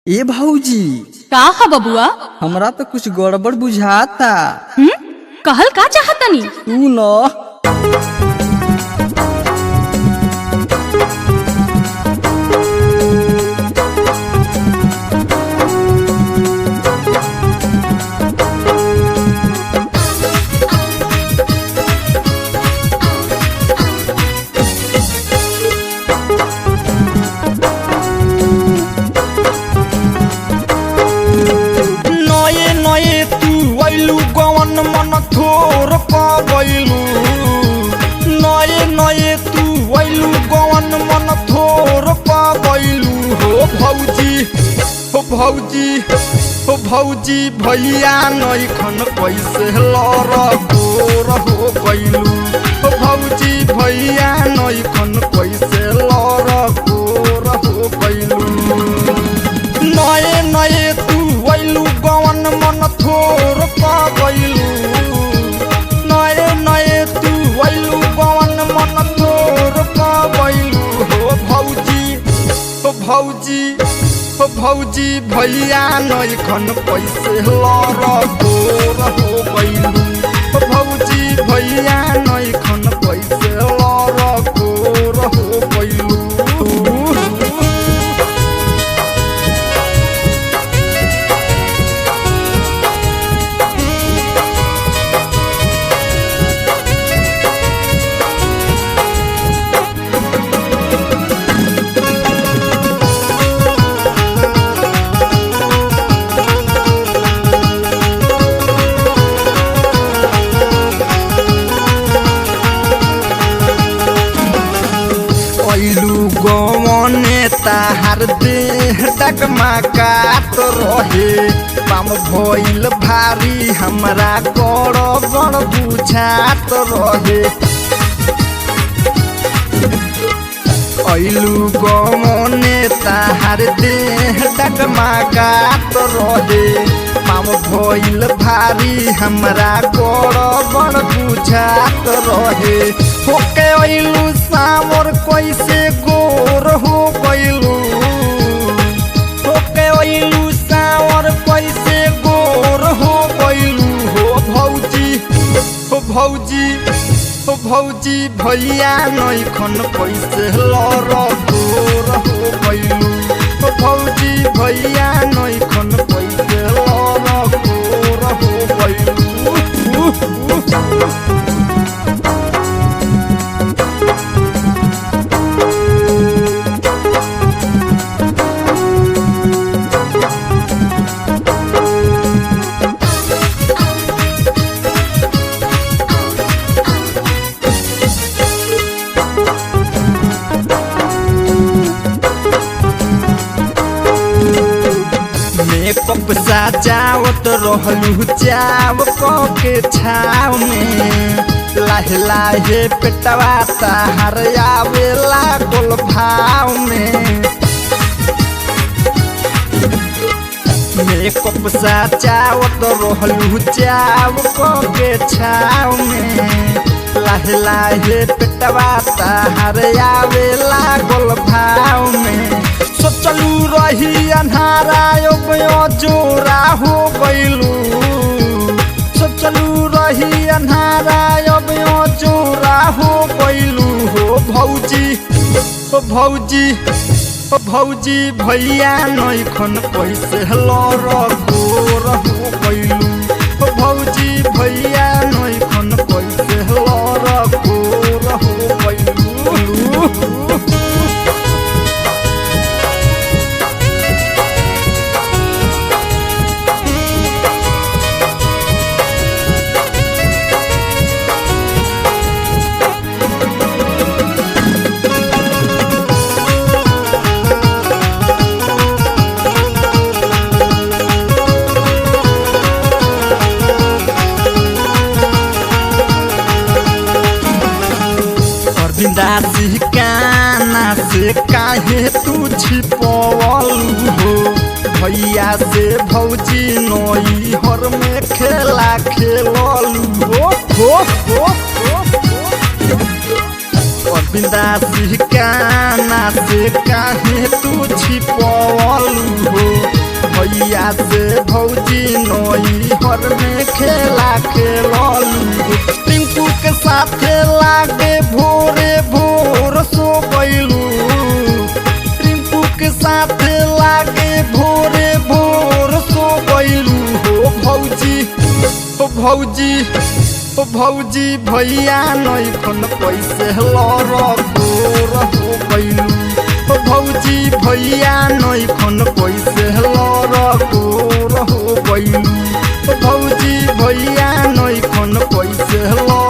ए भौजी, का ह बबुआ? हमरा तो कुछ गड़बड़ बुझाता। कहल का चाहतनी? तू न नये नये तू आइलू गवन मन थोर पगैलू। नये नये तू आइलू गवन मन थोर पगैलू। हो भौजी हो भौजी हो भौजी भैया नैखन कैसे लर गोर हो गैलू। हो भौजी भैया नैखन कैसे लर गोर हो गैलू। नये नये तू आइलू गवन मन थोर पगैलू। नये नये तू आइलू गवन मन थोर पगैलू। हो भौजी हो भौजी हो भौजी भैया नैखन कैसे लर गोर हो गैलू। हो भौजी भैया नैखन कैसे लर गोर हो गैलू। आइलू गवने ताहार देह डगमगात रहे। पाम भइल भारी हमरा गड़बड़ बुझात रहे। आइलू गवने ताहार देह डगमगात रहे। पाम भइल भारी हमरा गड़बड़ बुझात रहे। होके आइलू सामर कैसे गोर हो गइलू। होके आइलू सामर कैसे गोर हो गइलू। हो भौजी हो भौजी हो भौजी भैया नैखन कैसे लर गोर हो गइलू। हो भौजी भैया नैखन कैसे लर गोर हो गइलू। मेकअप सजावत रहलू चाव के छाव में। लाहे लाहे पेटवा ताहार आवे लागल भाव में। मेकअप सजावत रहलू चाव के छाव में। लाहे लाहे पेटवा ताहार आवे लागल भाव में। सोचलू रही अन्हारा जोरा हो गइलू। सोचलू रही अन्हारा जोरा हो गइलू। हो भौजी हो भौजी हो भौजी भैया नैखन कैसे लर गोर हो गइलू। हो भौजी भैया नैखन कैसे लर गोर हो गइलू। बिंदासी काना से काहे तू छिपवलू हो। भैया से भौजी नई हर में खेला खेललू हो। बिंदासी काना से काहे तू छिपवलू हो भैया से भौजी नई हर में खेला खेललू टिंकू के साथे लागे भोरे भोर सो गइलू टिंकू के साथे लागे भोरे भोर सो गइलू हो भौजी ओ भौजी ओ भौजी भैया नई खन कैसे लर गोर हो गइलू ओ भौजी भैया नई खन कैसे लर गोर हो गइलू ओ भौजी भैया नई खन कैसे लर